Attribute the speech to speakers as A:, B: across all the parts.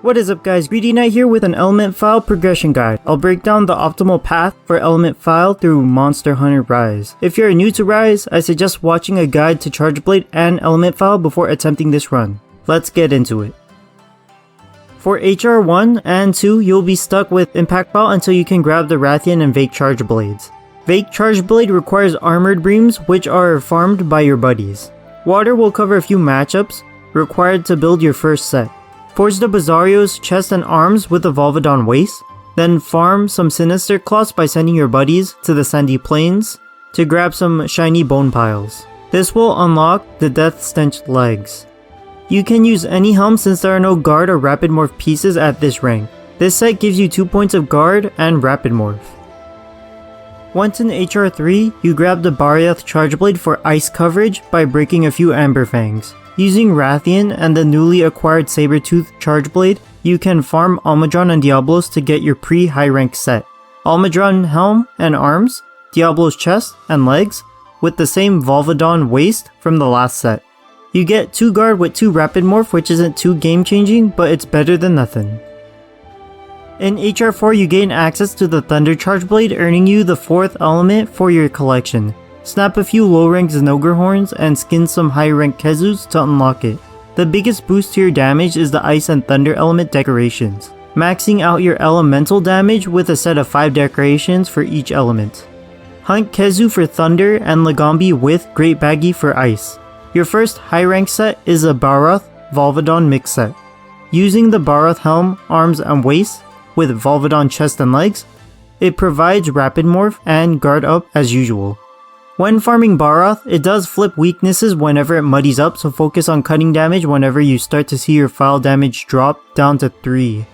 A: What is up guys, Greedy Knight here with an Element Phial progression guide. I'll break down the optimal path for Element Phial through Monster Hunter Rise. If you're new to Rise, I suggest watching a guide to Charge Blade and Element Phial before attempting this run. Let's get into it. For HR 1 and 2, you'll be stuck with Impact Phial until you can grab the Rathian and Vake Charge Blades. Vake Charge Blade requires Armored Beams, which are farmed by your buddies. Water will cover a few matchups required to build your first set. Forge the Bizarro's chest and arms with the Volvidon waist, then farm some Sinister Claws by sending your buddies to the Sandy Plains to grab some shiny bone piles. This will unlock the Death Stench legs. You can use any helm since there are no guard or rapid morph pieces at this rank. This set gives you 2 points of guard and rapid morph. Once in HR 3, you grab the Barioth Charge Blade for ice coverage by breaking a few Amber Fangs. Using Rathian and the newly acquired Sabertooth Charge Blade, you can farm Almudron and Diablos to get your pre-high rank set. Almudron helm and arms, Diablos chest and legs, with the same Volvidon waist from the last set. You get 2 guard with 2 rapid morph, which isn't too game changing, but it's better than nothing. In HR 4 you gain access to the Thunder Charge Blade, earning you the 4th element for your collection. Snap a few low rank Zinogre horns and skin some high rank Kezus to unlock it. The biggest boost to your damage is the Ice and Thunder element decorations, maxing out your elemental damage with a set of 5 decorations for each element. Hunt Kezu for Thunder and Lagambi with Great Baggy for Ice. Your first high rank set is a Baroth Volvidon mix set. Using the Baroth helm, arms and waist with Volvidon chest and legs, it provides rapid morph and guard up as usual. When farming Baroth, it does flip weaknesses whenever it muddies up, so focus on cutting damage whenever you start to see your Phial damage drop down to 3.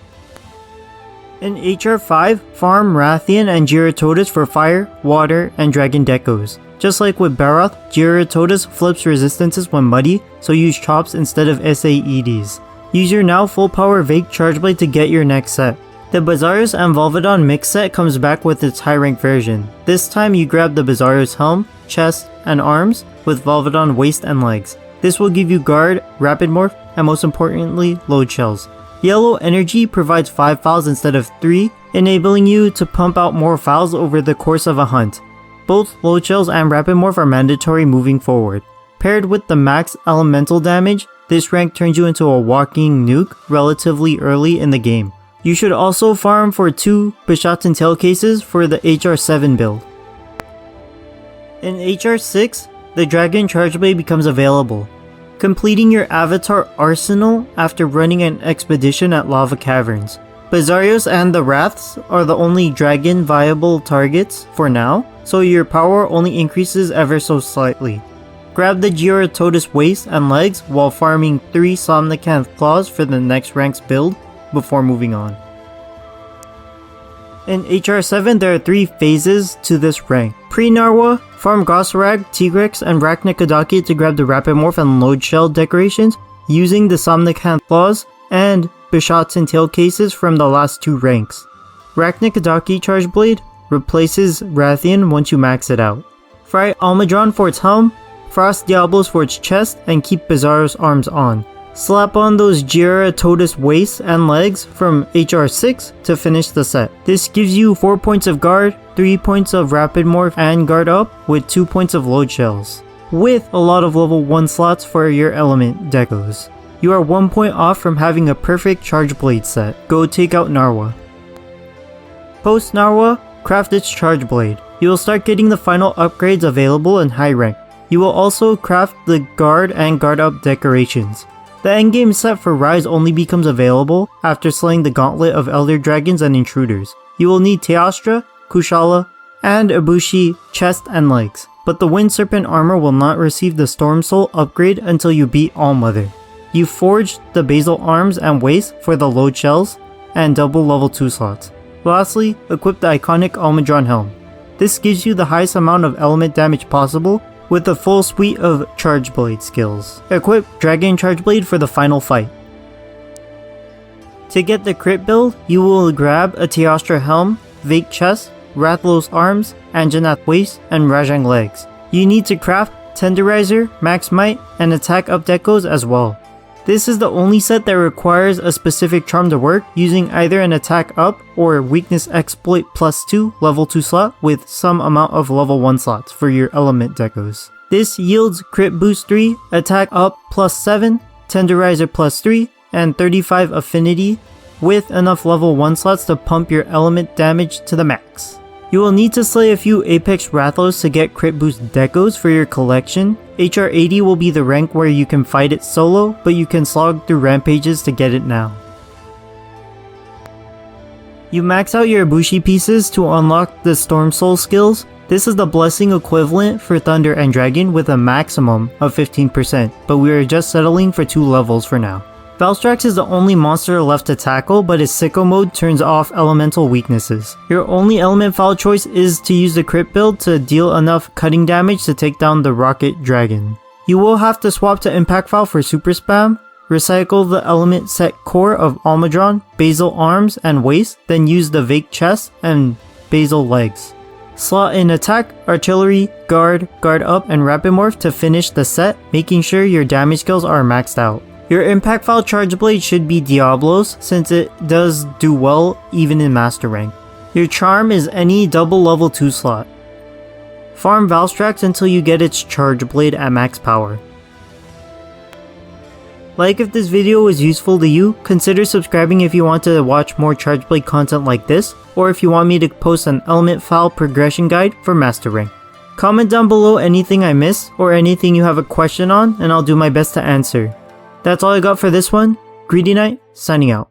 A: In HR 5, farm Rathian and Giratotus for fire, water, and dragon decos. Just like with Baroth, Giratotus flips resistances when muddy, so use chops instead of SAEDs. Use your now full power Vake Charge Blade to get your next set. The Bizarro's and Volvidon mix set comes back with its high rank version. This time you grab the Bizarro's helm, chest, and arms with Volvidon waist and legs. This will give you guard, rapid morph, and most importantly, load shells. Yellow energy provides 5 Phials instead of 3, enabling you to pump out more Phials over the course of a hunt. Both load shells and rapid morph are mandatory moving forward. Paired with the max elemental damage, this rank turns you into a walking nuke relatively early in the game. You should also farm for 2 Bishaten Tail cases for the HR 7 build. In HR 6, the Dragon Charge Blade becomes available, completing your avatar arsenal after running an expedition at Lava Caverns. Bizarro's and the Wraths are the only dragon viable targets for now, so your power only increases ever so slightly. Grab the Giratotus waist and legs while farming 3 Somnicanth claws for the next rank's build before moving on. In HR 7, there are 3 phases to this rank. Pre-Narwa, farm Gosrag, Tigrex, and Raknikadaki to grab the Rapid Morph and Load Shell decorations using the Somnicanth claws and Bishaten Tail cases from the last 2 ranks. Raknikadaki Charge Blade replaces Rathian once you max it out. Fry Almudron for its helm, Frost Diablos for its chest, and keep Bizarro's arms on. Slap on those Giratotus waists and legs from HR 6 to finish the set. This gives you 4 points of guard, 3 points of rapid morph and guard up with 2 points of load shells, with a lot of level 1 slots for your element decos. You are 1 point off from having a perfect Charge Blade set. Go take out Narwa. Post Narwa, craft its Charge Blade. You will start getting the final upgrades available in high rank. You will also craft the guard and guard up decorations. The endgame set for Rise only becomes available after slaying the Gauntlet of Elder Dragons and Intruders. You will need Teostra, Kushala, and Ibushi chest and legs, but the Wind Serpent armor will not receive the Storm Soul upgrade until you beat Allmother. You forged the Basil arms and waist for the load shells and double level 2 slots. Lastly, equip the iconic Almudron helm. This gives you the highest amount of element damage possible with a full suite of Charge Blade skills. Equip Dragon Charge Blade for the final fight. To get the crit build, you will grab a Teostra helm, Vake chest, Rathlos arms, Anjanath waist, and Rajang legs. You need to craft Tenderizer, Max Might, and attack up decos as well. This is the only set that requires a specific charm to work, using either an attack up or weakness exploit +2 level 2 slot with some amount of level 1 slots for your element decos. This yields crit boost 3, attack up +7, tenderizer +3, and 35 affinity with enough level 1 slots to pump your element damage to the max. You will need to slay a few Apex Rathos to get crit boost decos for your collection. HR 80 will be the rank where you can fight it solo, but you can slog through rampages to get it now. You max out your Ibushi pieces to unlock the Storm Soul skills. This is the blessing equivalent for Thunder and Dragon with a maximum of 15%, but we are just settling for 2 levels for now. Valstrax is the only monster left to tackle, but his sicko mode turns off elemental weaknesses. Your only element Phial choice is to use the crit build to deal enough cutting damage to take down the Rocket Dragon. You will have to swap to Impact Phial for super spam, recycle the element set core of Almudron, Basil arms and waist, then use the Vake chest and Basil legs. Slot in attack, artillery, guard, guard up, and rapid morph to finish the set, making sure your damage skills are maxed out. Your Impact Phial Charge Blade should be Diablo's, since it does do well even in Master Rank. Your charm is any double level 2 slot. Farm Valstrax until you get its Charge Blade at max power. Like if this video was useful to you, consider subscribing if you want to watch more Charge Blade content like this, or if you want me to post an Element Phial progression guide for Master Rank. Comment down below anything I missed, or anything you have a question on, and I'll do my best to answer. That's all I got for this one. Greedy Knight, signing out.